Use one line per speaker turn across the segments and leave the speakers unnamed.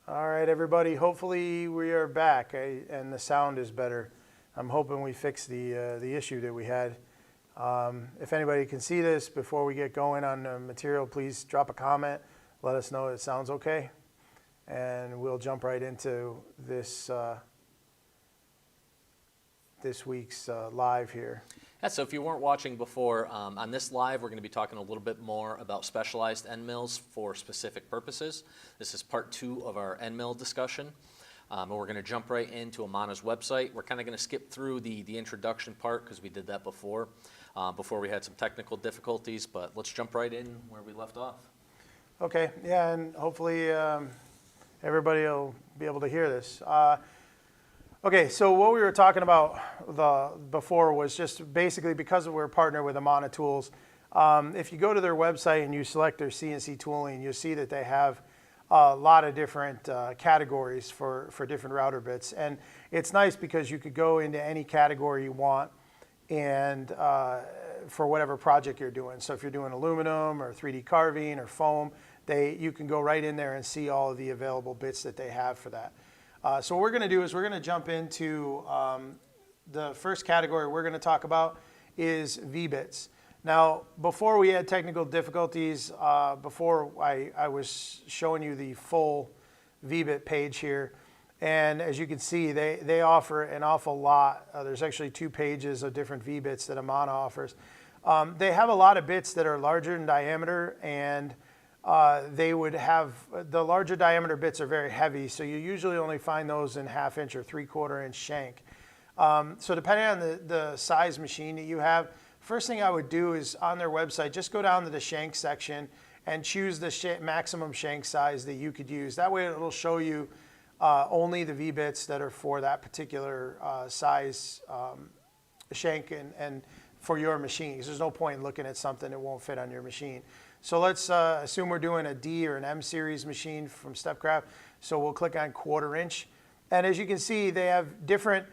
All right, everybody. Hopefully we are back and the sound is better. I'm hoping we fixed the issue that we had. If anybody can see this before we get going on the material, please drop a comment. Let us know it sounds okay. And we'll jump right into this this week's live here.
Yeah, so if you weren't watching before, on this live we're going to be talking a little bit more about specialized end mills for specific purposes. This is part 2 of our end mill discussion. And we're going to jump right into Amana's website. We're kind of going to skip through the introduction part because we did that before we had some technical difficulties, but let's jump right in where we left off.
Okay, yeah, and hopefully everybody will be able to hear this. Okay, so what we were talking about before was just basically because we're a partner with Amana Tools. If you go to their website and you select their CNC tooling, you'll see that they have a lot of different categories for different router bits. And it's nice because you could go into any category you want and for whatever project you're doing. So if you're doing aluminum or 3D carving or foam, you can go right in there and see all of the available bits that they have for that. So what we're going to do is we're going to jump into the first category we're going to talk about is V-bits. Now, before we had technical difficulties, before I was showing you the full V-bit page here, and as you can see, they offer an awful lot. There's actually 2 pages of different V-bits that Amana offers. They have a lot of bits that are larger in diameter, and they would have, the larger diameter bits are very heavy, so you usually only find those in 1/2 inch or 3/4 inch shank. So depending on the size machine that you have, first thing I would do is on their website, just go down to the shank section and choose the maximum shank size that you could use. That way it'll show you only the V-bits that are for that particular size shank and for your machine, because there's no point in looking at something that won't fit on your machine. So let's assume we're doing a D or an M series machine from Stepcraft. So we'll click on 1/4 inch. And as you can see, they have different,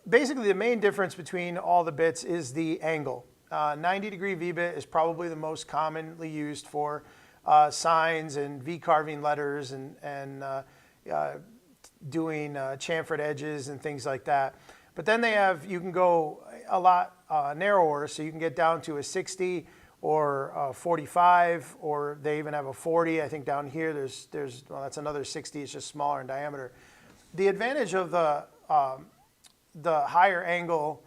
basically the main difference between all the bits is the angle. 90-degree V-bit is probably the most commonly used for signs and V-carving letters and doing chamfered edges and things like that. But then they have, you can go a lot narrower, so you can get down to a 60 or 45, or they even have a 40. I think down here well, that's another 60. It's just smaller in diameter. The advantage of the higher angle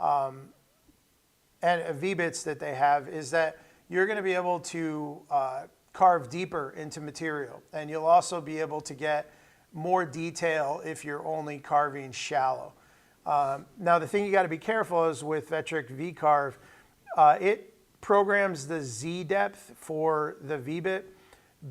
and V-bits that they have is that you're going to be able to carve deeper into material, and you'll also be able to get more detail if you're only carving shallow. Now the thing you got to be careful is with Vectric V-Carve, it programs the Z depth for the V-bit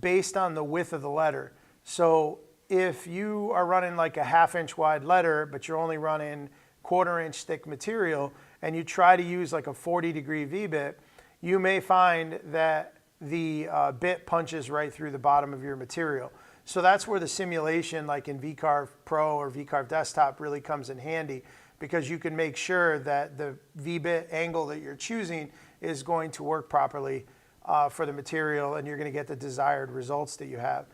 based on the width of the letter. So if you are running like a 1/2 inch wide letter, but you're only running 1/4 inch thick material, and you try to use like a 40-degree V-bit, you may find that the bit punches right through the bottom of your material. So that's where the simulation like in VCarve Pro or VCarve Desktop really comes in handy, because you can make sure that the V-bit angle that you're choosing is going to work properly for the material, and you're going to get the desired results that you have.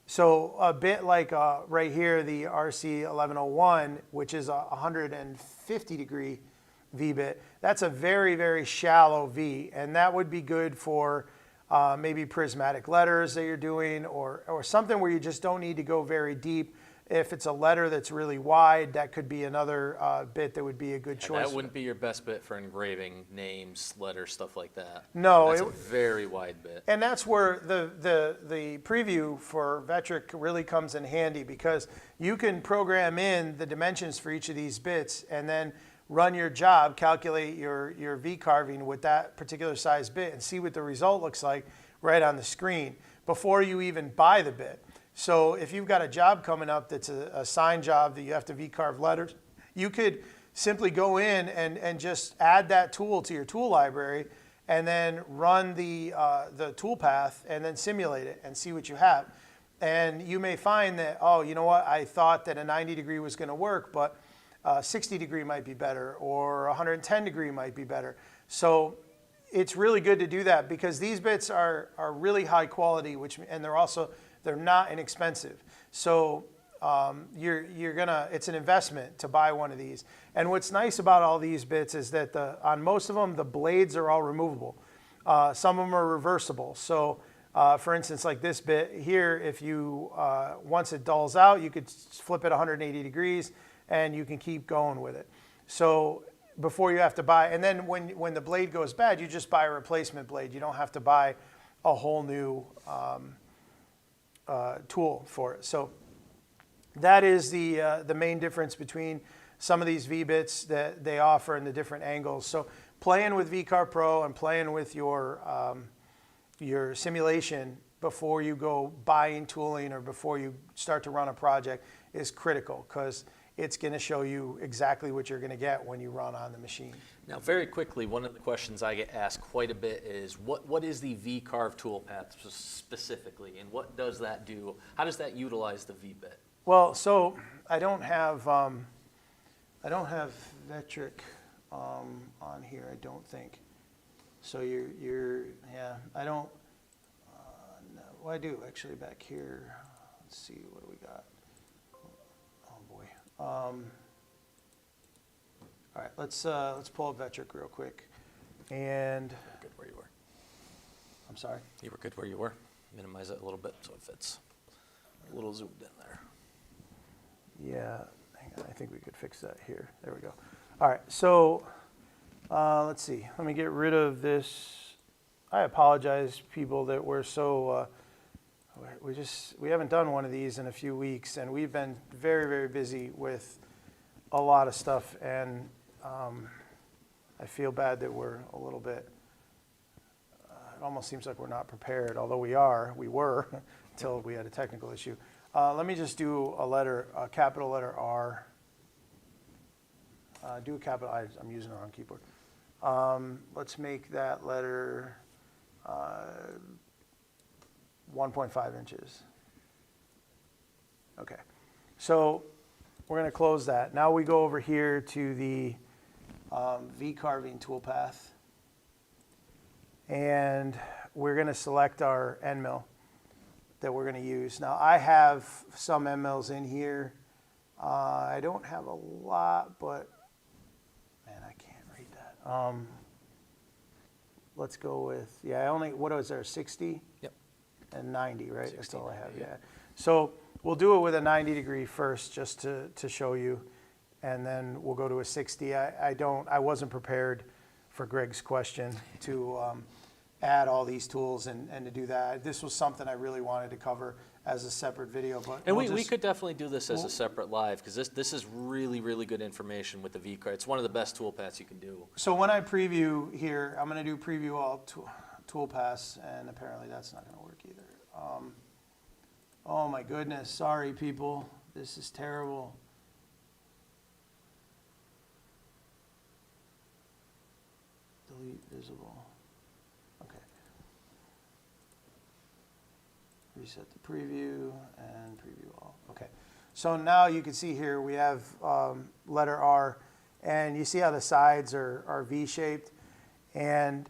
So a bit like right here, the RC1101, which is a 150-degree V-bit, that's a very, very shallow V, and that would be good for maybe prismatic letters that you're doing, or something where you just don't need to go very deep. If it's a letter that's really wide, that could be another bit that would be a good choice.
That wouldn't be your best bit for engraving names, letters, stuff like that.
No.
That's a very wide bit.
And that's where the preview for Vectric really comes in handy, because you can program in the dimensions for each of these bits and then run your job, calculate your V-carving with that particular size bit and see what the result looks like right on the screen before you even buy the bit. So if you've got a job coming up that's a sign job that you have to V-carve letters, you could simply go in and just add that tool to your tool library and then run the tool path and then simulate it and see what you have. And you may find that, oh, you know what, I thought that a 90-degree was going to work, but 60-degree might be better, or 110-degree might be better. So it's really good to do that because these bits are really high quality, and they're not inexpensive. So you're gonna, it's an investment to buy one of these. And what's nice about all these bits is that on most of them, the blades are all removable. Some of them are reversible. So for instance, like this bit here, if you, once it dulls out, you could flip it 180 degrees and you can keep going with it. So before you have to buy, and then when the blade goes bad, you just buy a replacement blade. You don't have to buy a whole new tool for it. So that is the main difference between some of these V-bits that they offer and the different angles. So playing with VCarve Pro and playing with your simulation before you go buying tooling or before you start to run a project is critical because it's going to show you exactly what you're going to get when you run on the machine.
Now, very quickly, one of the questions I get asked quite a bit is, what is the VCarve toolpath specifically, and what does that do? How does that utilize the V-bit?
Well, so I don't have Vectric on here, I don't think. So yeah, I don't. No, well, I do actually back here. Let's see, what do we got? Oh boy. All right, let's pull up Vectric real quick. And
You were good where you were.
I'm sorry.
You were good where you were. Minimize it a little bit so it fits a little zoomed in there.
Yeah, hang on, I think we could fix that here. There we go. All right, so let's see. Let me get rid of this. I apologize, people, that we're so we haven't done one of these in a few weeks, and we've been very, very busy with a lot of stuff, and I feel bad that we're a little bit. It almost seems like we're not prepared, although we were until we had a technical issue. Let me just do a capital letter R. Do a capital I. I'm using the wrong keyboard. Let's make that letter 1.5 inches. Okay, so we're going to close that. Now we go over here to the V-carving toolpath, and we're going to select our end mill that we're going to use. Now I have some end mills in here. I don't have a lot, but man, I can't read that. Let's go with, what was there, 60?
Yep.
And 90, right?
60,
That's all I have,
90,
yeah. So we'll do it with a 90 degree first just to show you, and then we'll go to a 60. I wasn't prepared for Greg's question to add all these tools and to do that. This was something I really wanted to cover as a separate video. But
and we could definitely do this as a separate live, because this is really, really good information with the VCarve. It's one of the best toolpaths you can do.
So when I preview here, I'm going to do preview all toolpaths, and apparently that's not going to work either. Oh my goodness, sorry people, this is terrible. Delete visible. Okay. Reset the preview and preview all. Okay. So now you can see here we have letter R, and you see how the sides are V-shaped, and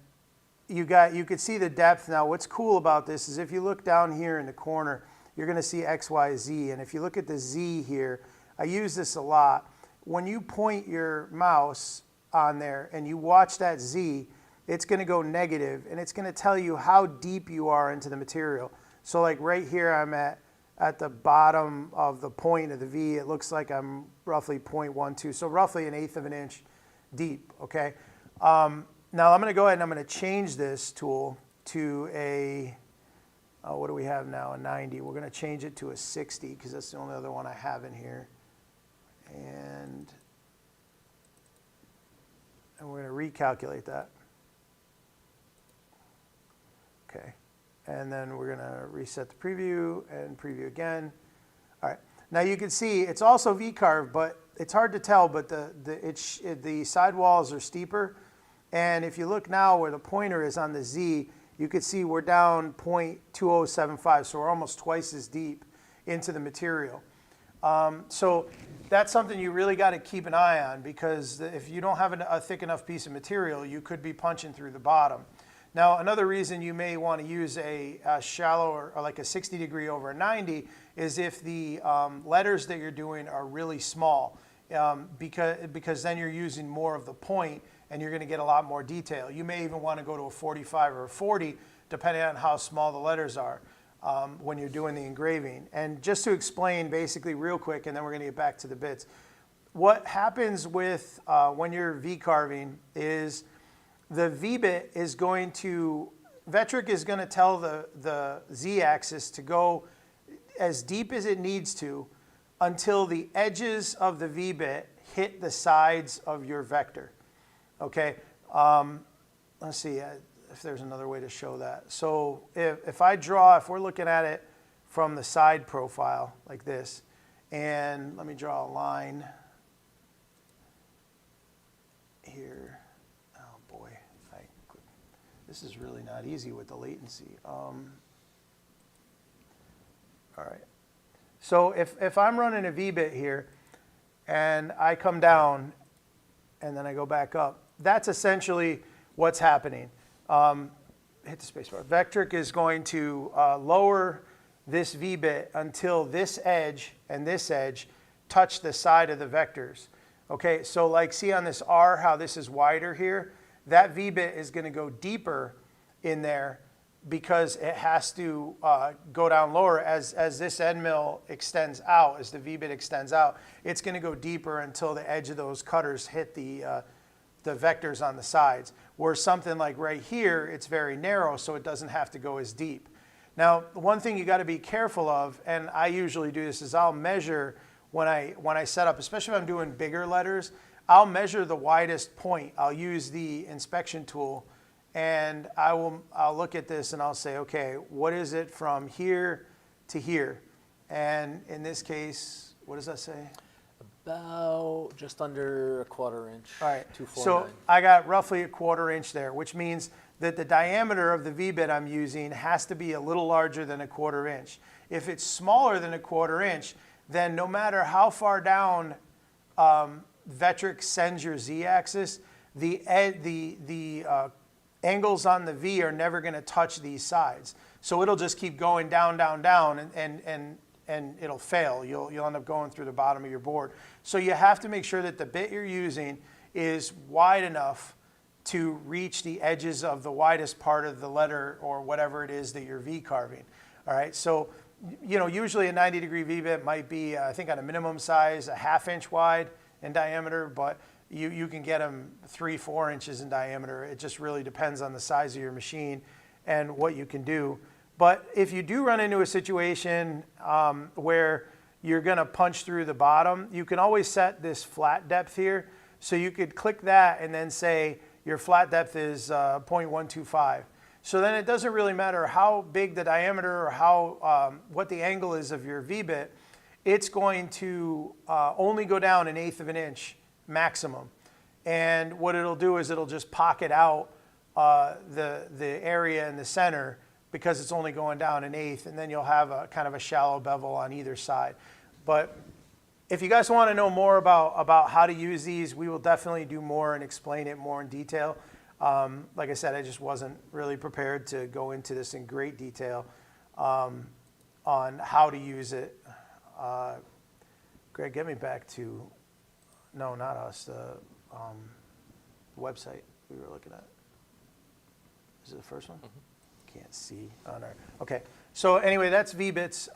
you could see the depth. Now what's cool about this is if you look down here in the corner, you're going to see X, Y, Z, and if you look at the Z here, I use this a lot. When you point your mouse on there and you watch that Z, it's going to go negative, and it's going to tell you how deep you are into the material. So like right here, I'm at the bottom of the point of the V. It looks like I'm roughly 0.12, so roughly 1/8 of an inch deep, okay? Now I'm going to go ahead and I'm going to change this tool to a, what do we have now, a 90. We're going to change it to a 60 because that's the only other one I have in here. And we're going to recalculate that. Okay. And then we're going to reset the preview and preview again. All right. Now you can see it's also V-carved, but it's hard to tell, but the sidewalls are steeper. And if you look now where the pointer is on the Z, you can see we're down 0.2075, so we're almost twice as deep into the material. So that's something you really got to keep an eye on, because if you don't have a thick enough piece of material, you could be punching through the bottom. Now, another reason you may want to use a shallow or like a 60 degree over a 90 is if the letters that you're doing are really small, because then you're using more of the point and you're going to get a lot more detail. You may even want to go to a 45 or a 40, depending on how small the letters are when you're doing the engraving. And just to explain basically real quick, and then we're going to get back to the bits. What happens with when you're V-carving is the V-bit is going to, Vectric is going to tell the Z-axis to go as deep as it needs to until the edges of the V-bit hit the sides of your vector. Okay, let's see if there's another way to show that. So if we're looking at it from the side profile like this, and let me draw a line here. Oh boy, this is really not easy with the latency. All right. So if I'm running a V-bit here and I come down and then I go back up, that's essentially what's happening. Hit the space bar. Vectric is going to lower this V-bit until this edge and this edge touch the side of the vectors. Okay, so like see on this R how this is wider here? That V-bit is going to go deeper in there because it has to go down lower as this end mill extends out, as the V-bit extends out. It's going to go deeper until the edge of those cutters hit the vectors on the sides. Where something like right here, it's very narrow, so it doesn't have to go as deep. Now, one thing you got to be careful of, and I usually do this, is I'll measure when I set up, especially if I'm doing bigger letters, I'll measure the widest point. I'll use the inspection tool, and I'll look at this and I'll say, okay, what is it from here to here? And in this case, what does that say?
About just under a 1/4 inch.
All right,
249.
so I got roughly a 1/4 inch there, which means that the diameter of the V-bit I'm using has to be a little larger than a 1/4 inch. If it's smaller than a 1/4 inch, then no matter how far down Vectric sends your Z-axis, the angles on the V are never going to touch these sides. So it'll just keep going down, down, down, and it'll fail. You'll end up going through the bottom of your board. So you have to make sure that the bit you're using is wide enough to reach the edges of the widest part of the letter or whatever it is that you're V-carving. All right, so usually a 90 degree V-bit might be, I think on a minimum size, a 1/2 inch wide in diameter, but you can get them 3-4 inches in diameter. It just really depends on the size of your machine and what you can do. But if you do run into a situation where you're going to punch through the bottom, you can always set this flat depth here. So you could click that and then say your flat depth is 0.125. So then it doesn't really matter how big the diameter or what the angle is of your V-bit. It's going to only go down 1/8 of an inch maximum. And what it'll do is it'll just pocket out the area in the center because it's only going down 1/8, and then you'll have a kind of a shallow bevel on either side. But if you guys want to know more about how to use these, we will definitely do more and explain it more in detail. Like I said, I just wasn't really prepared to go into this in great detail on how to use it. Greg, get me back to, no, not us, the website we were looking at. Is it the first one? Mm-hmm. Can't see on our, okay. So anyway, that's V-bits,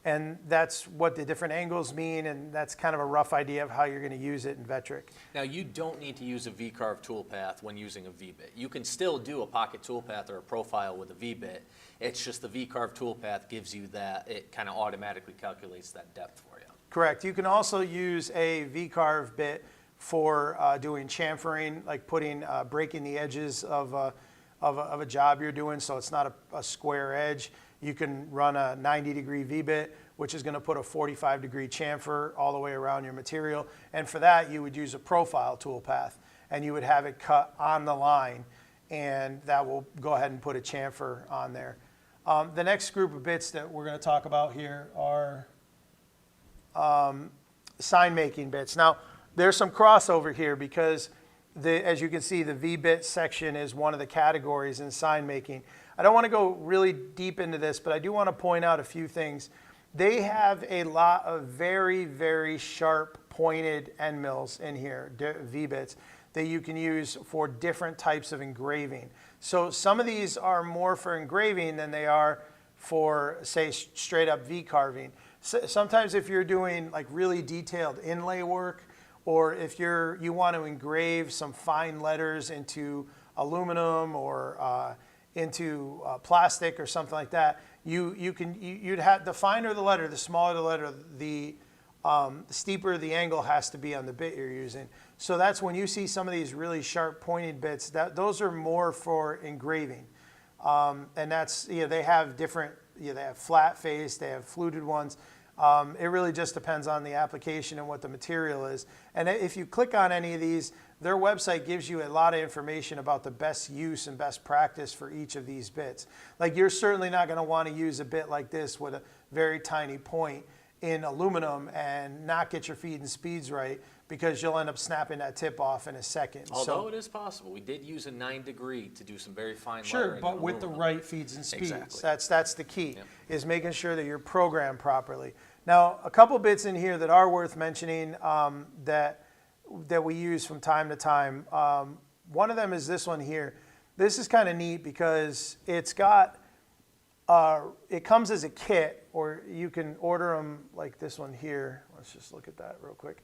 and that's what the different angles mean, and that's kind of a rough idea of how you're going to use it in Vectric.
Now, you don't need to use a V-carve toolpath when using a V-bit. You can still do a pocket toolpath or a profile with a V-bit. It's just the V-carve toolpath gives you that, it kind of automatically calculates that depth for you.
Correct. You can also use a V-carve bit for doing chamfering, like breaking the edges of a job you're doing, so it's not a square edge. You can run a 90 degree V-bit, which is going to put a 45 degree chamfer all the way around your material. And for that, you would use a profile toolpath, and you would have it cut on the line, and that will go ahead and put a chamfer on there. The next group of bits that we're going to talk about here are, sign making bits. Now, there's some crossover here because as you can see, the V-bit section is one of the categories in sign making. I don't want to go really deep into this, but I do want to point out a few things. They have a lot of very, very sharp pointed end mills in here, V-bits, that you can use for different types of engraving. So some of these are more for engraving than they are for, say, straight up V carving. So sometimes if you're doing like really detailed inlay work, or if you want to engrave some fine letters into aluminum or into plastic or something like that, you'd have, the finer the letter, the smaller the letter, the steeper the angle has to be on the bit you're using. So that's when you see some of these really sharp pointed bits, those are more for engraving. And that's, they have different, they have flat face, they have fluted ones. It really just depends on the application and what the material is. And if you click on any of these, their website gives you a lot of information about the best use and best practice for each of these bits. Like you're certainly not going to want to use a bit like this with a very tiny point in aluminum and not get your feed and speeds right, because you'll end up snapping that tip off in a second.
Although it is possible. We did use a 9° to do some very fine lettering.
Sure, but with the right feeds and speeds.
Exactly.
That's the key, is making sure that you're programmed properly. Now, a couple bits in here that are worth mentioning that we use from time to time. One of them is this one here. This is kind of neat because it's got, it comes as a kit, or you can order them like this one here. Let's just look at that real quick.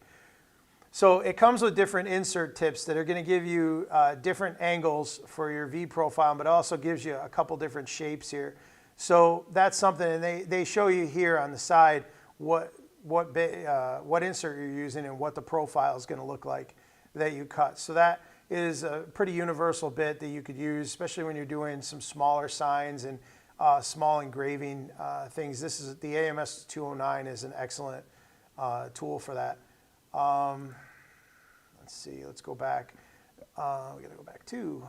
So it comes with different insert tips that are going to give you different angles for your V profile, but it also gives you a couple different shapes here. So that's something, and they show you here on the side what insert you're using and what the profile is going to look like that you cut. So that is a pretty universal bit that you could use, especially when you're doing some smaller signs and small engraving things. This is the AMS 209 is an excellent tool for that. Let's see, let's go back. We gotta go back to,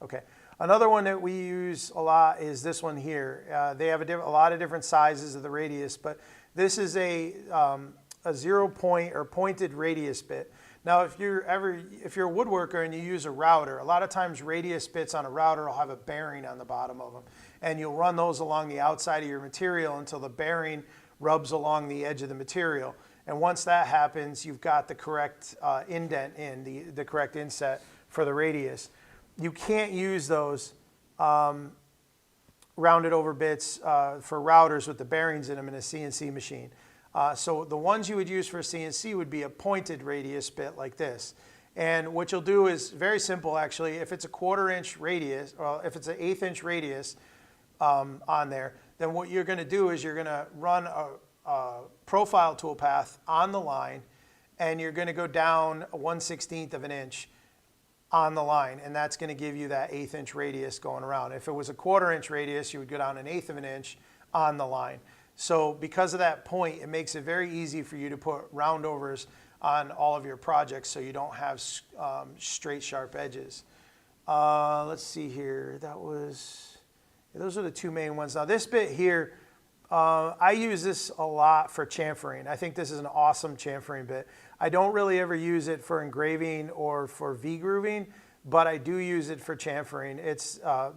okay. Another one that we use a lot is this one here. They have a lot of different sizes of the radius, but this is a 0 point or pointed radius bit. Now, if you're a woodworker and you use a router, a lot of times radius bits on a router will have a bearing on the bottom of them, and you'll run those along the outside of your material until the bearing rubs along the edge of the material. And once that happens, you've got the correct indent in, the correct inset for the radius. You can't use those rounded over bits for routers with the bearings in them in a CNC machine. So the ones you would use for a CNC would be a pointed radius bit like this. And what you'll do is very simple, actually. If it's a 1/4 inch radius, or if it's an 1/8 inch radius on there, then what you're going to do is you're going to run a profile toolpath on the line, and you're going to go down 1/16 of an inch on the line, and that's going to give you that 1/8 inch radius going around. If it was a 1/4 inch radius, you would go down 1/8 of an inch on the line. So because of that point, it makes it very easy for you to put roundovers on all of your projects so you don't have straight, sharp edges. Let's see here. Those are the two main ones. Now this bit here, I use this a lot for chamfering. I think this is an awesome chamfering bit. I don't really ever use it for engraving or for V-grooving, but I do use it for chamfering. It's a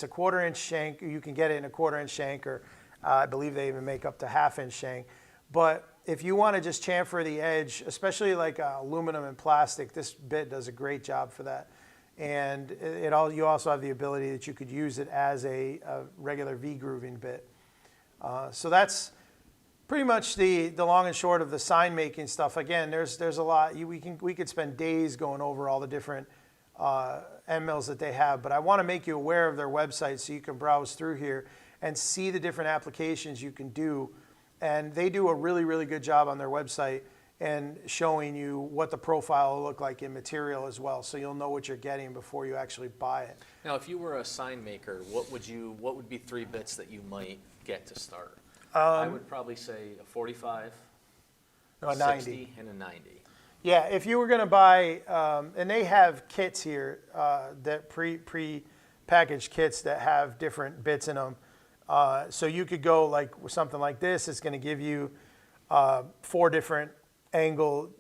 1/4 inch shank. You can get it in a 1/4 inch shank, or I believe they even make up to 1/2 inch shank. But if you want to just chamfer the edge, especially like aluminum and plastic, this bit does a great job for that. And you also have the ability that you could use it as a regular V-grooving bit. So that's pretty much the long and short of the sign making stuff. Again, there's a lot. We could spend days going over all the different end mills that they have, but I want to make you aware of their website so you can browse through here and see the different applications you can do. And they do a really, really good job on their website and showing you what the profile will look like in material as well, so you'll know what you're getting before you actually buy it.
Now, if you were a sign maker, what would be 3 bits that you might get to start? I would probably say a 45,
a
60,
90.
and a 90.
Yeah, if you were going to buy, and they have kits here that pre-packaged kits that have different bits in them. So you could go like with something like this. It's going to give you 4 different angle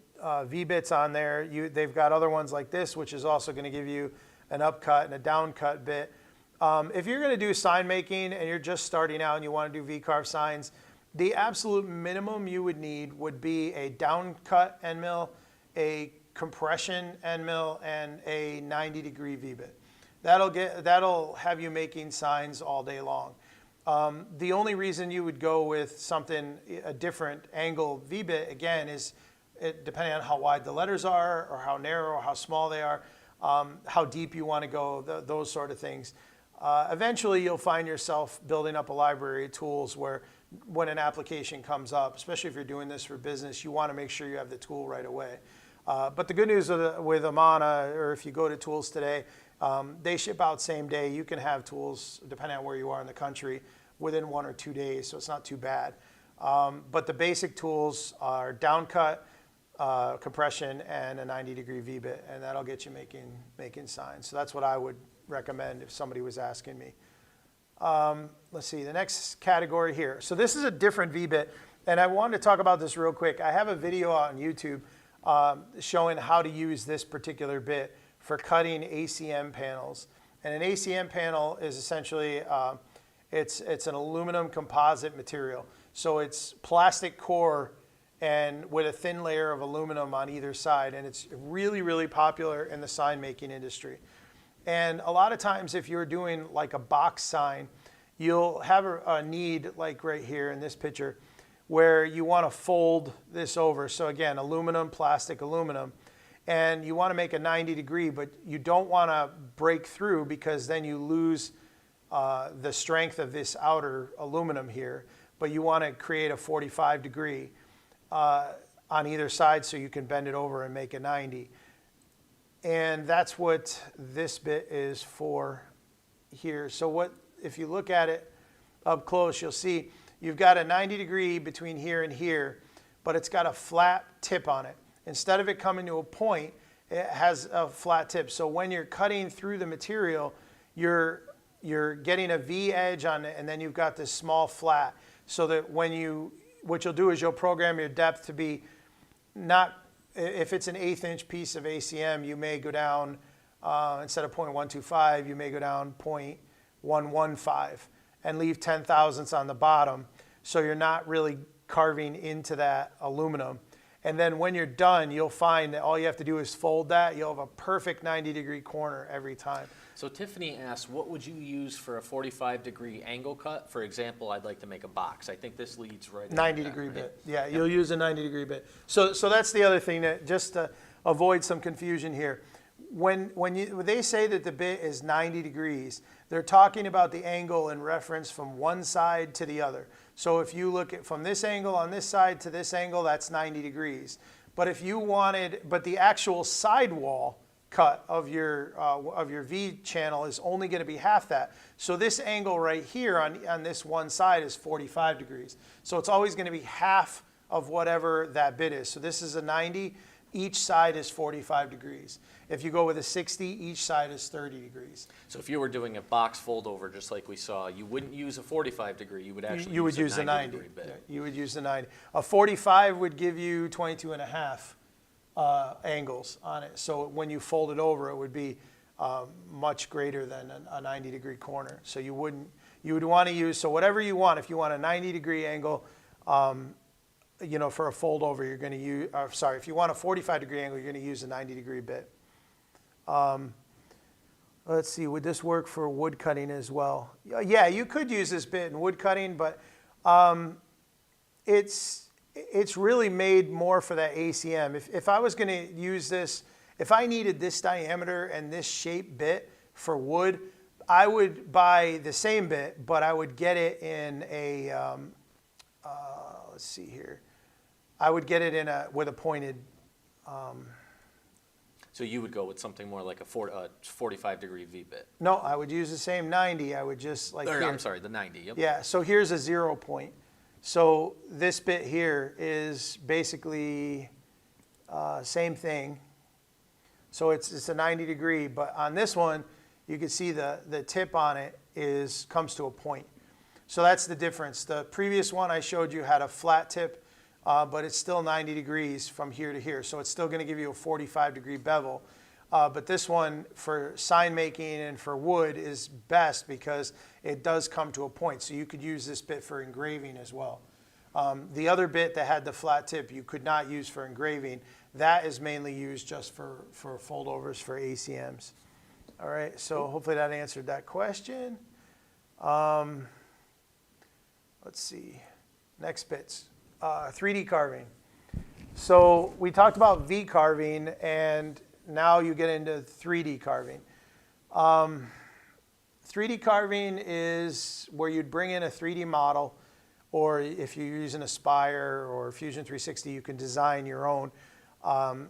V-bits on there. They've got other ones like this, which is also going to give you an upcut and a downcut bit. If you're going to do sign making and you're just starting out and you want to do V-carve signs, the absolute minimum you would need would be a downcut end mill, a compression end mill, and a 90-degree V-bit. That'll have you making signs all day long. The only reason you would go with something, a different angle V-bit, again, is depending on how wide the letters are or how narrow or how small they are, how deep you want to go, those sort of things. Eventually, you'll find yourself building up a library of tools where when an application comes up, especially if you're doing this for business, you want to make sure you have the tool right away. But the good news with Amana, or if you go to tools today, they ship out same day. You can have tools, depending on where you are in the country, within 1 or 2 days, so it's not too bad. But the basic tools are downcut, compression, and a 90-degree V-bit, and that'll get you making signs. So that's what I would recommend if somebody was asking me. Let's see, the next category here. So this is a different V-bit, and I wanted to talk about this real quick. I have a video on YouTube showing how to use this particular bit for cutting ACM panels. And an ACM panel is essentially, it's an aluminum composite material. So it's plastic core and with a thin layer of aluminum on either side. And it's really, really popular in the sign making industry. And a lot of times if you're doing like a box sign, you'll have a need like right here in this picture where you want to fold this over. So again, aluminum, plastic, aluminum. And you want to make a 90-degree, but you don't want to break through because then you lose the strength of this outer aluminum here. But you want to create a 45-degree on either side so you can bend it over and make a 90. And that's what this bit is for here. So if you look at it up close, you'll see you've got a 90-degree between here and here, but it's got a flat tip on it. Instead of it coming to a point, it has a flat tip. So when you're cutting through the material, you're getting a V edge on it, and then you've got this small flat. So that what you'll do is you'll program your depth to be not, if it's an 1/8 inch piece of ACM, you may go down, instead of 0.125, you may go down 0.115 and leave 10 thousandths on the bottom. So you're not really carving into that aluminum. And then when you're done, you'll find that all you have to do is fold that. You'll have a perfect 90-degree corner every time.
So Tiffany asks, what would you use for a 45-degree angle cut? For example, I'd like to make a box. I think this leads right into
90-degree
that,
bit. Yeah, you'll use a 90-degree bit. So that's the other thing, that just to avoid some confusion here. When they say that the bit is 90 degrees, they're talking about the angle in reference from one side to the other. So if you look at from this angle on this side to this angle, that's 90 degrees. But if you but the actual sidewall cut of your V channel is only going to be half that. So this angle right here on this one side is 45 degrees. So it's always going to be half of whatever that bit is. So this is a 90. Each side is 45 degrees. If you go with a 60, each side is 30 degrees.
So if you were doing a box fold over just like we saw, you wouldn't use a 45 degree, you would actually use a 90 degree bit.
Yeah, you would use the 90. A 45 would give you 22 and a half angles on it. So when you fold it over, it would be much greater than a 90 degree corner. So you would want to use, so whatever you want, if you want a 90 degree angle, for a fold over, you're going to use, if you want a 45 degree angle, you're going to use a 90 degree bit. Let's see, would this work for wood cutting as well? Yeah, you could use this bit in wood cutting, but it's really made more for that ACM. If I was going to use this, if I needed this diameter and this shape bit for wood, I would buy the same bit, but I would get it in a, let's see here. I would get it with a pointed.
So you would go with something more like a 45 degree V bit.
No, I would use the same 90. I would just like.
I'm sorry, the 90. Yep.
Yeah. So here's a 0 point. So this bit here is basically same thing. So it's a 90 degree, but on this one, you can see the tip on it comes to a point. So that's the difference. The previous one I showed you had a flat tip, but it's still 90 degrees from here to here. So it's still going to give you a 45-degree bevel. But this one for sign making and for wood is best because it does come to a point. So you could use this bit for engraving as well. The other bit that had the flat tip you could not use for engraving. That is mainly used just for foldovers for ACMs. All right, so hopefully that answered that question. Let's see, next bits, 3D carving. So we talked about V carving, and now you get into 3D carving. 3D carving is where you'd bring in a 3D model, or if you're using Aspire or Fusion 360, you can design your own. Well,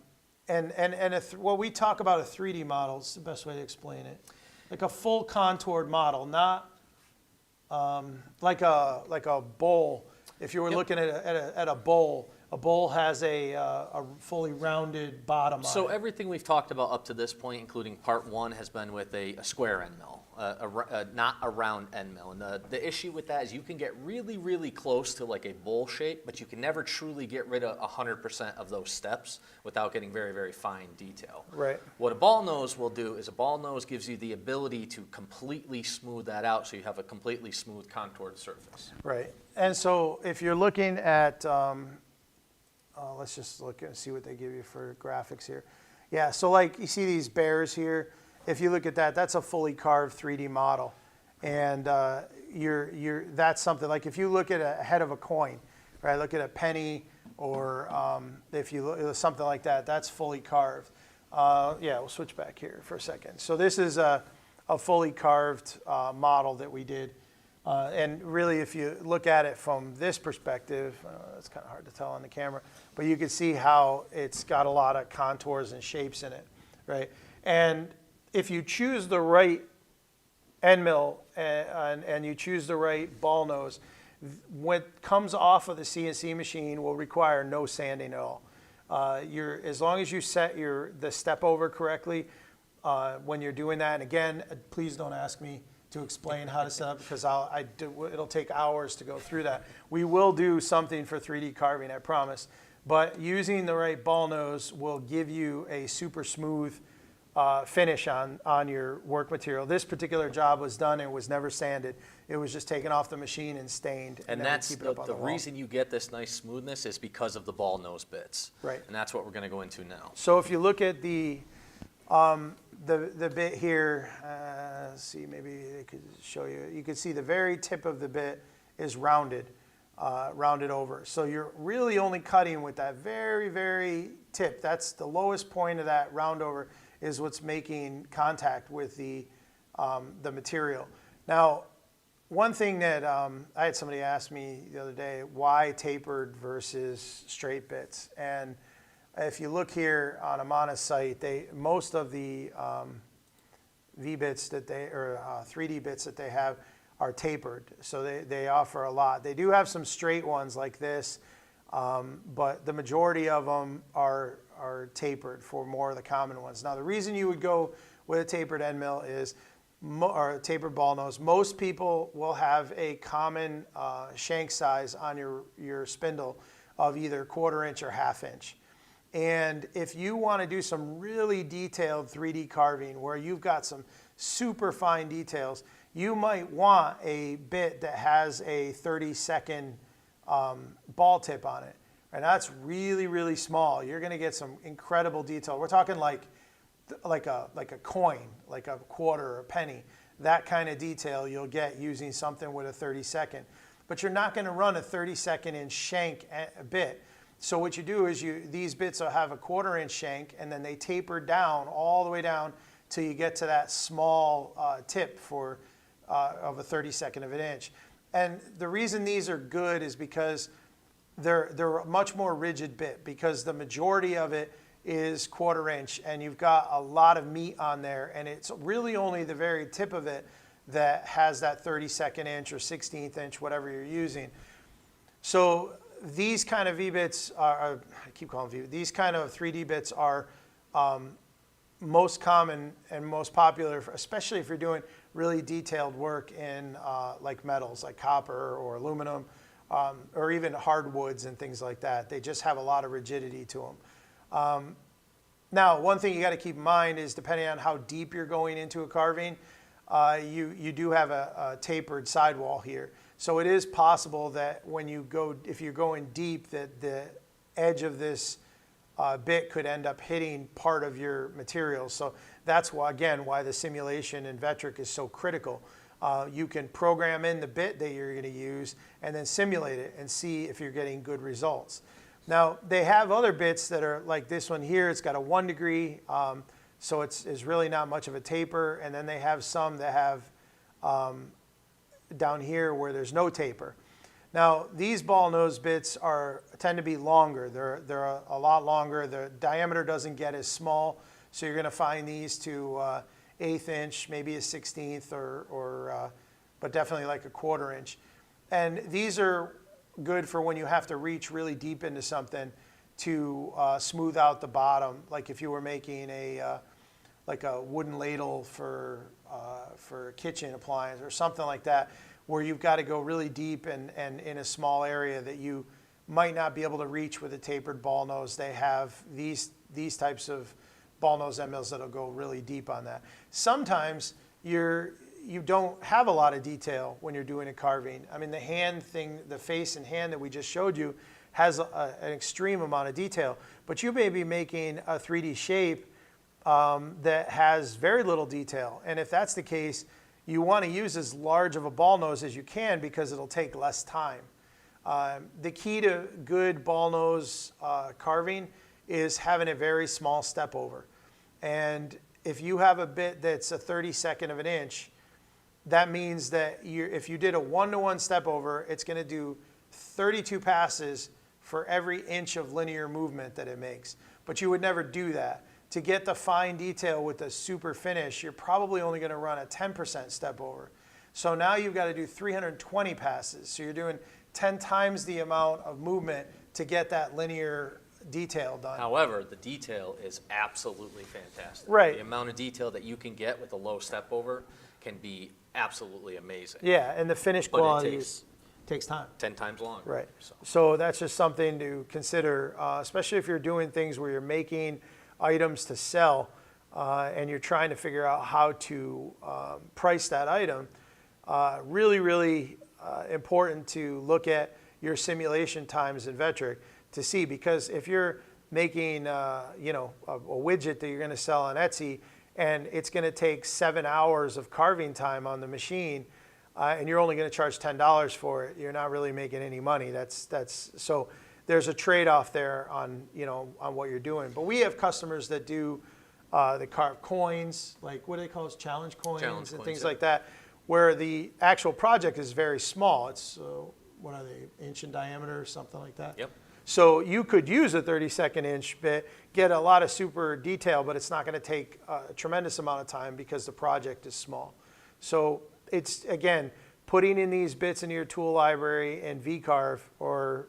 we talk about a 3D model, it's the best way to explain it. Like a full contoured model, not like a bowl. If you were looking at a bowl has a fully rounded bottom
So
on it.
everything we've talked about up to this point, including part one, has been with a square end mill, not a round end mill. And the issue with that is you can get really, really close to like a bowl shape, but you can never truly get rid of 100% of those steps without getting very, very fine detail.
Right.
What a ball nose will do is a ball nose gives you the ability to completely smooth that out so you have a completely smooth contoured surface.
Right. And so if you're looking at, let's just look and see what they give you for graphics here. Yeah, so like you see these bears here. If you look at that, that's a fully carved 3D model. And that's something like if you look at a head of a coin, right? Look at a penny or if you look something like that, that's fully carved. Yeah, we'll switch back here for a second. So this is a fully carved model that we did. And really, if you look at it from this perspective, it's kind of hard to tell on the camera, but you can see how it's got a lot of contours and shapes in it, right? And if you choose the right end mill and you choose the right ball nose, what comes off of the CNC machine will require no sanding at all. As long as you set the step over correctly when you're doing that, and again, please don't ask me to explain how to set up because it'll take hours to go through that. We will do something for 3D carving, I promise. But using the right ball nose will give you a super smooth finish on your work material. This particular job was done and was never sanded. It was just taken off the machine and stained.
And that's the reason you get this nice smoothness is because of the ball nose bits.
Right.
And that's what we're going to go into now.
So if you look at the bit here, let's see, maybe they could show you. You can see the very tip of the bit is rounded over. So you're really only cutting with that very, very tip. That's the lowest point of that round over is what's making contact with the material. Now, one thing that I had somebody ask me the other day, why tapered versus straight bits? And if you look here on Amana's site, most of the V-bits that 3D bits that they have are tapered. So they offer a lot. They do have some straight ones like this, but the majority of them are tapered for more of the common ones. Now the reason you would go with a tapered end mill is, or a tapered ball nose, most people will have a common shank size on your spindle of either 1/4 inch or 1/2 inch. And if you want to do some really detailed 3D carving where you've got some super fine details, you might want a bit that has a 30-second ball tip on it. And that's really, really small. You're going to get some incredible detail. We're talking like a coin, like a quarter or a penny. That kind of detail you'll get using something with a 30-second. But you're not going to run a 30-second in shank bit. So what you do is these bits will have a 1/4 inch shank, and then they taper down all the way down till you get to that small tip of a 32nd of an inch. And the reason these are good is because they're a much more rigid bit, because the majority of it is 1/4 inch, and you've got a lot of meat on there, and it's really only the very tip of it that has that 32nd inch or 16th inch, whatever you're using. So these kind of V-bits I keep calling them these kind of 3D bits are most common and most popular, especially if you're doing really detailed work in like metals, like copper or aluminum, or even hardwoods and things like that. They just have a lot of rigidity to them. Now, one thing you got to keep in mind is depending on how deep you're going into a carving, you do have a tapered sidewall here. So it is possible that when you go, if you're going deep, that the edge of this bit could end up hitting part of your material. So that's why, again, why the simulation in Vectric is so critical. You can program in the bit that you're going to use and then simulate it and see if you're getting good results. Now, they have other bits that are like this one here. It's got a 1 degree, so it's really not much of a taper. And then they have some that have down here where there's no taper. Now, these ball nose bits tend to be longer. They're a lot longer. The diameter doesn't get as small, so you're going to find these to 1/8 inch, maybe a 1/16, but definitely like a 1/4 inch. And these are good for when you have to reach really deep into something to smooth out the bottom, like if you were making like a wooden ladle for a kitchen appliance or something like that, where you've got to go really deep and in a small area that you might not be able to reach with a tapered ball nose. They have these types of ball nose end mills that'll go really deep on that. Sometimes you don't have a lot of detail when you're doing a carving. I mean, the hand thing, the face and hand that we just showed you has an extreme amount of detail, but you may be making a 3D shape that has very little detail. And if that's the case, you want to use as large of a ball nose as you can because it'll take less time. The key to good ball nose carving is having a very small step over. And if you have a bit that's a 32nd of an inch, that means that if you did a 1-to-1 step over, it's going to do 32 passes for every inch of linear movement that it makes. But you would never do that. To get the fine detail with the super finish, you're probably only going to run a 10% step over. So now you've got to do 320 passes. So you're doing 10 times the amount of movement to get that linear detail done.
However, the detail is absolutely fantastic.
Right.
The amount of detail that you can get with a low step over can be absolutely amazing.
Yeah, and the finish
But it
quality takes time.
10 times longer.
Right. So that's just something to consider, especially if you're doing things where you're making items to sell and you're trying to figure out how to price that item. Really important to look at your simulation times in Vectric to see, because if you're making a widget that you're going to sell on Etsy and it's going to take 7 hours of carving time on the machine, and you're only going to charge $10 for it, you're not really making any money. So there's a trade-off there on what you're doing. But we have customers that do they carve coins, like what do they call those, challenge coins and things like that, where the actual project is very small. It's what are they, inch in diameter or something like that?
Yep.
So you could use a 32nd inch bit, get a lot of super detail, but it's not going to take a tremendous amount of time because the project is small. So it's, again, putting in these bits into your tool library and VCarve or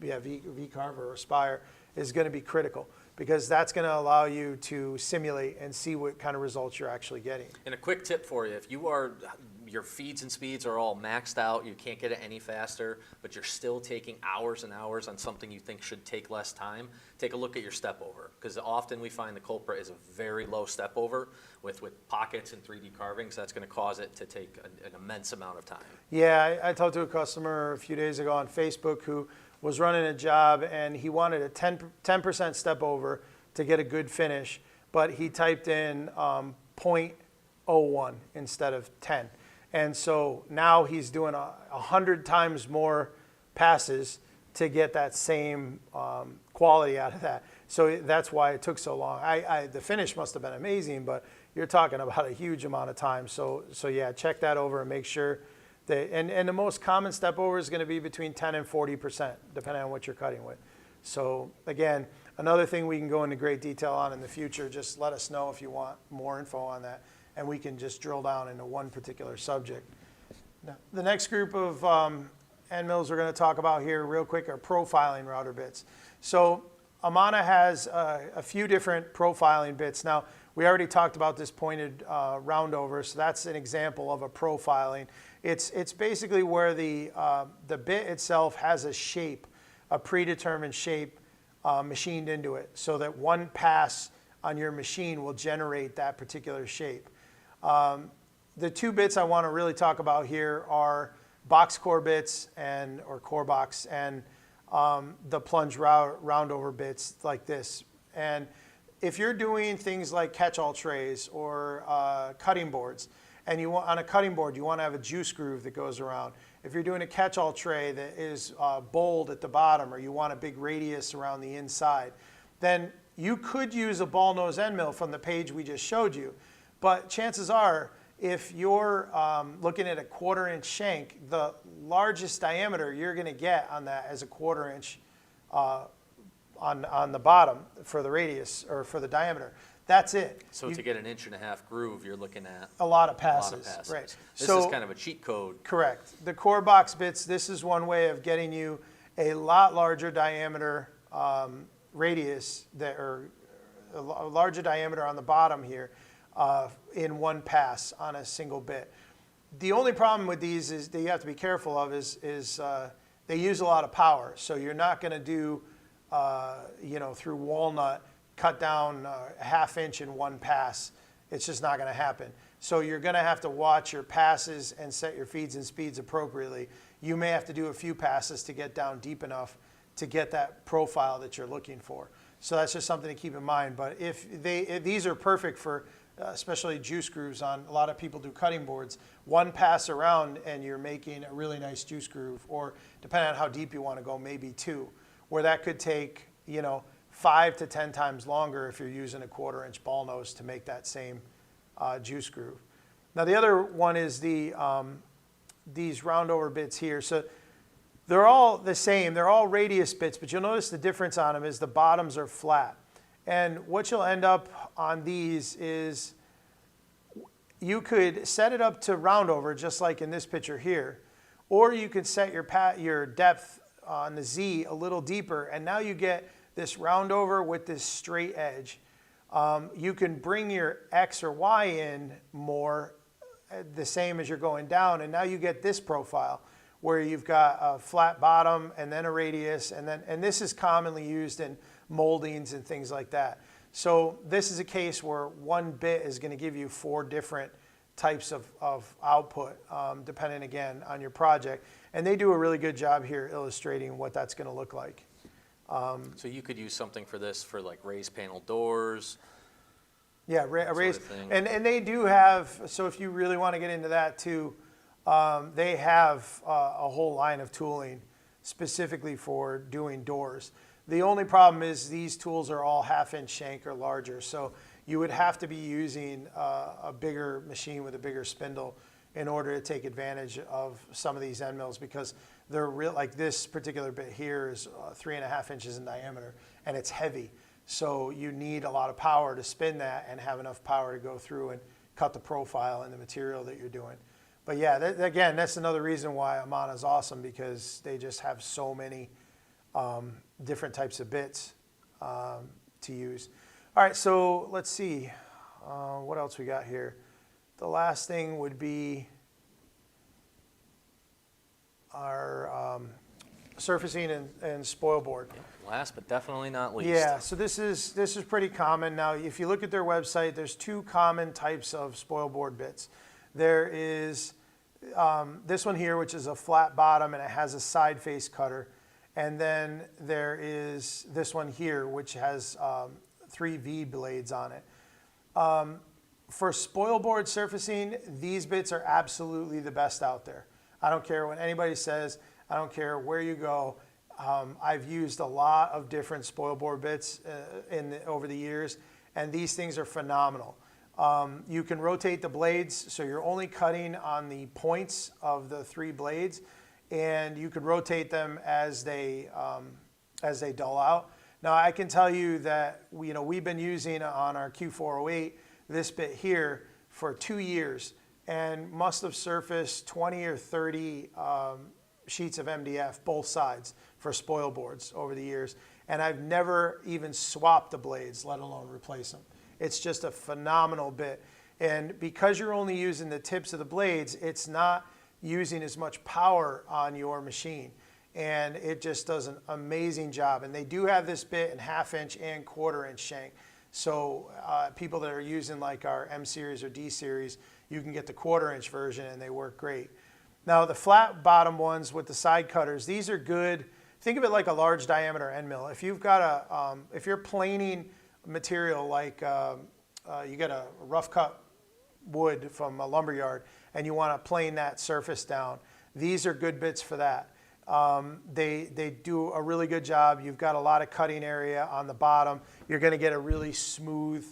VCarve or Aspire is going to be critical, because that's going to allow you to simulate and see what kind of results you're actually getting.
And a quick tip for you, if your feeds and speeds are all maxed out, you can't get it any faster, but you're still taking hours and hours on something you think should take less time, take a look at your step over, because often we find the culprit is a very low step over with pockets and 3D carvings. That's going to cause it to take an immense amount of time.
Yeah, I talked to a customer a few days ago on Facebook who was running a job and he wanted a 10% step over to get a good finish, but he typed in 0.01 instead of 10. And so now he's doing 100 times more passes to get that same quality out of that. So that's why it took so long. The finish must have been amazing, but you're talking about a huge amount of time. So yeah, check that over and make sure that, and the most common step over is going to be between 10 and 40%, depending on what you're cutting with. So again, another thing we can go into great detail on in the future. Just let us know if you want more info on that, and we can just drill down into one particular subject. Now, the next group of end mills we're going to talk about here real quick are profiling router bits. So Amana has a few different profiling bits. Now, We already talked about this pointed round over, so that's an example of a profiling. It's basically where the bit itself has a shape, a predetermined shape machined into it, so that one pass on your machine will generate that particular shape. The two bits I want to really talk about here are box core bits or core box and the plunge round over bits like this. And if you're doing things like catch-all trays or cutting boards, and on a cutting board you want to have a juice groove that goes around. If you're doing a catch-all tray that is bowled at the bottom, or you want a big radius around the inside, then you could use a ball nose end mill from the page we just showed you. But chances are, if you're looking at a 1/4 inch shank, the largest diameter you're going to get on that is a 1/4 inch on the bottom for the radius or for the diameter. That's it.
So to get an 1.5 inch groove, you're looking at
a lot of passes.
A lot of passes.
Right.
This is kind of a cheat code.
Correct. The core box bits, this is one way of getting you a lot larger diameter radius, or a larger diameter on the bottom here in one pass on a single bit. The only problem with these is that you have to be careful of is they use a lot of power. So you're not going to do, through walnut, cut down a 1/2 inch in one pass. It's just not going to happen. So you're going to have to watch your passes and set your feeds and speeds appropriately. You may have to do a few passes to get down deep enough to get that profile that you're looking for. So that's just something to keep in mind. But these are perfect for especially juice grooves on, a lot of people do cutting boards. One pass around and you're making a really nice juice groove, or depending on how deep you want to go, maybe 2, where that could take, 5 to 10 times longer if you're using a 1/4 inch ball nose to make that same juice groove. Now the other one is these round over bits here. So they're all the same. They're all radius bits, but you'll notice the difference on them is the bottoms are flat. And what you'll end up on these is you could set it up to round over, just like in this picture here, or you could set your depth on the Z a little deeper, and now you get this round over with this straight edge. You can bring your X or Y in more, the same as you're going down, and now you get this profile where you've got a flat bottom and then a radius, and this is commonly used in moldings and things like that. So this is a case where one bit is going to give you 4 different types of output, depending again on your project. And they do a really good job here illustrating what that's going to look like.
So you could use something for this for like raised panel doors.
Yeah, a raised,
sort of thing.
and they do have, so if you really want to get into that too, they have a whole line of tooling specifically for doing doors. The only problem is these tools are all 1/2 inch shank or larger, so you would have to be using a bigger machine with a bigger spindle in order to take advantage of some of these end mills, because they're real. Like this particular bit here is 3.5 inches in diameter, and it's heavy. So you need a lot of power to spin that and have enough power to go through and cut the profile and the material that you're doing. But yeah, again, that's another reason why Amana is awesome, because they just have so many different types of bits to use. All right, so let's see. What else we got here? The last thing would be our surfacing and spoil board.
Last but definitely not least.
Yeah, so this is pretty common. Now, if you look at their website, there's 2 common types of spoil board bits. There is this one here, which is a flat bottom, and it has a side face cutter. And then there is this one here, which has 3 V blades on it. For spoil board surfacing, these bits are absolutely the best out there. I don't care what anybody says. I don't care where you go. I've used a lot of different spoil board bits over the years, and these things are phenomenal. You can rotate the blades, so you're only cutting on the points of the 3 blades, and you could rotate them as they dull out. Now, I can tell you that we've been using on our Q408 this bit here for 2 years, and must have surfaced 20 or 30 sheets of MDF, both sides, for spoil boards over the years. And I've never even swapped the blades, let alone replace them. It's just a phenomenal bit. And because you're only using the tips of the blades, it's not using as much power on your machine. And it just does an amazing job. And they do have this bit in 1/2 inch and 1/4 inch shank. So people that are using like our M series or D series, you can get the 1/4 inch version and they work great. Now the flat bottom ones with the side cutters, these are good. Think of it like a large diameter end mill. If you've got if you're planing material like you get a rough cut wood from a lumber yard and you want to plane that surface down, these are good bits for that. They do a really good job. You've got a lot of cutting area on the bottom. You're going to get a really smooth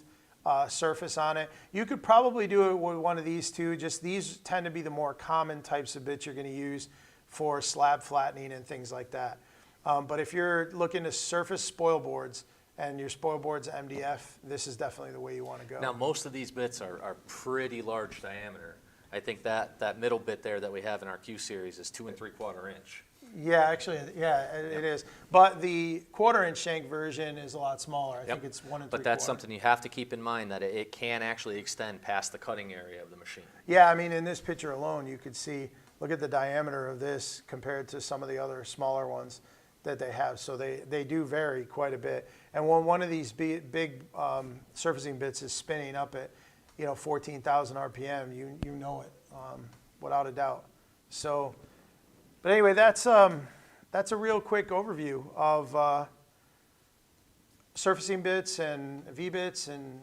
surface on it. You could probably do it with one of these two. Just these tend to be the more common types of bits you're going to use for slab flattening and things like that. But if you're looking to surface spoil boards and your spoil board's MDF, this is definitely the way you want to go.
Now, most of these bits are pretty large diameter. I think that middle bit there that we have in our Q series is 2 3/4 inch.
Yeah, actually, yeah, it is. But the 1/4 inch shank version is a lot smaller. I think it's 1 3/4.
But that's something you have to keep in mind, that it can actually extend past the cutting area of the machine.
Yeah, I mean, in this picture alone, you could see, look at the diameter of this compared to some of the other smaller ones that they have. So they do vary quite a bit. And when one of these big surfacing bits is spinning up at 14,000 RPM, you know it without a doubt. So, but anyway, that's a real quick overview of surfacing bits and V-bits and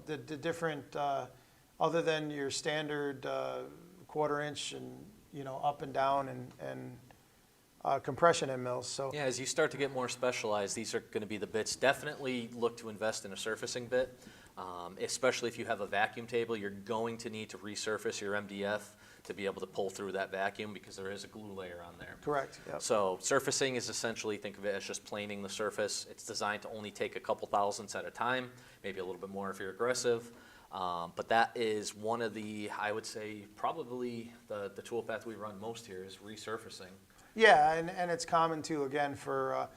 the different, other than your standard 1/4 inch and up and down and compression end mills. So
yeah, as you start to get more specialized, these are going to be the bits. Definitely look to invest in a surfacing bit, especially if you have a vacuum table. You're going to need to resurface your MDF to be able to pull through that vacuum because there is a glue layer on there.
correct. Yep.
So surfacing is essentially, think of it as just planing the surface. It's designed to only take a couple thousandths at a time, maybe a little bit more if you're aggressive. But that is one of the, I would say, probably the tool path we run most here is resurfacing.
Yeah, and it's common too, again, for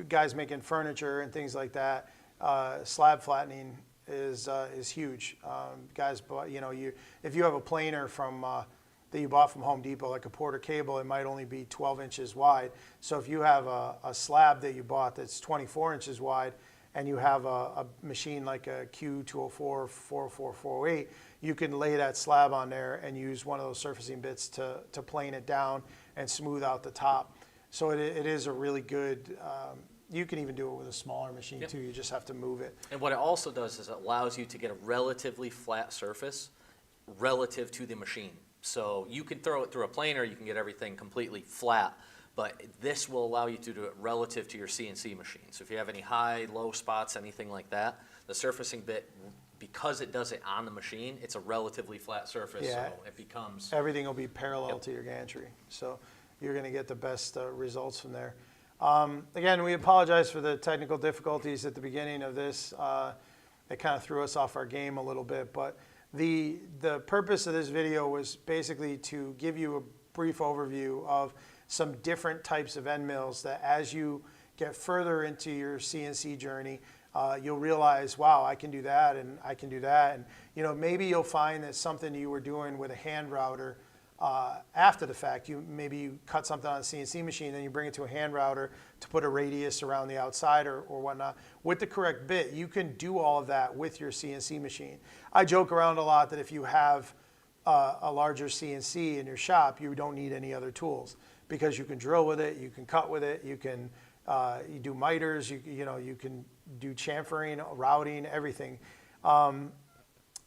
guys making furniture and things like that. Slab flattening is huge. Guys, if you have a planer from that you bought from Home Depot, like a Porter cable, it might only be 12 inches wide. So if you have a slab that you bought that's 24 inches wide, and you have a machine like a Q204, 404, 408, you can lay that slab on there and use one of those surfacing bits to plane it down and smooth out the top. So it is a really good, you can even do it with a smaller machine too, you just have to move it.
And what it also does is it allows you to get a relatively flat surface relative to the machine. So you can throw it through a planer, you can get everything completely flat, but this will allow you to do it relative to your CNC machine. So if you have any high, low spots, anything like that, the surfacing bit, because it does it on the machine, it's a relatively flat surface,
Yeah.
so it becomes...
Everything will be parallel to your gantry. So you're going to get the best results from there. Again, we apologize for the technical difficulties at the beginning of this. It kind of threw us off our game a little bit, but the purpose of this video was basically to give you a brief overview of some different types of end mills that as you get further into your CNC journey, you'll realize, wow, I can do that and I can do that. And maybe you'll find that something you were doing with a hand router after the fact, maybe you cut something on a CNC machine, then you bring it to a hand router to put a radius around the outside or whatnot. With the correct bit, you can do all of that with your CNC machine. I joke around a lot that if you have a larger CNC in your shop, you don't need any other tools because you can drill with it, you can cut with it, you can you do miters, you can do chamfering, routing, everything.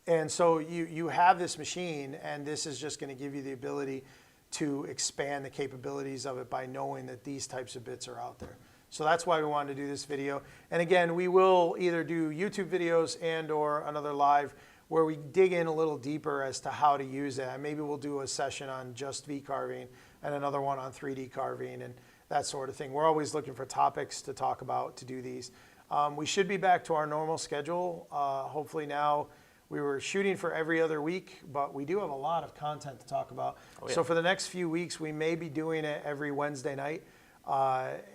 And so you have this machine, and this is just going to give you the ability to expand the capabilities of it by knowing that these types of bits are out there. So that's why we wanted to do this video. And again, we will either do YouTube videos and or another live where we dig in a little deeper as to how to use it. And maybe we'll do a session on just V carving and another one on 3D carving and that sort of thing. We're always looking for topics to talk about to do these. We should be back to our normal schedule. Hopefully now. We were shooting for every other week, but we do have a lot of content to talk about. Oh, yeah. So for the next few weeks, we may be doing it every Wednesday night,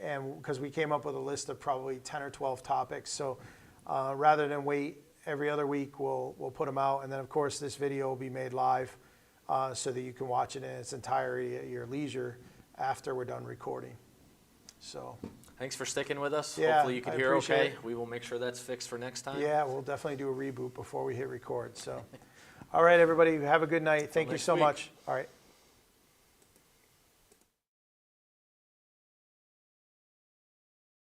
and because we came up with a list of probably 10 or 12 topics. So rather than wait every other week we'll put them out, and then of course this video will be made live so that you can watch it in its entirety at your leisure after we're done recording. So
Thanks for sticking with us.
Yeah,
Hopefully you can
I
hear
appreciate
okay.
it.
We will make sure that's fixed for next time.
yeah, we'll definitely do a reboot before we hit record. So all right, everybody, have a good night. Thank you
next
so
week.
much. All right.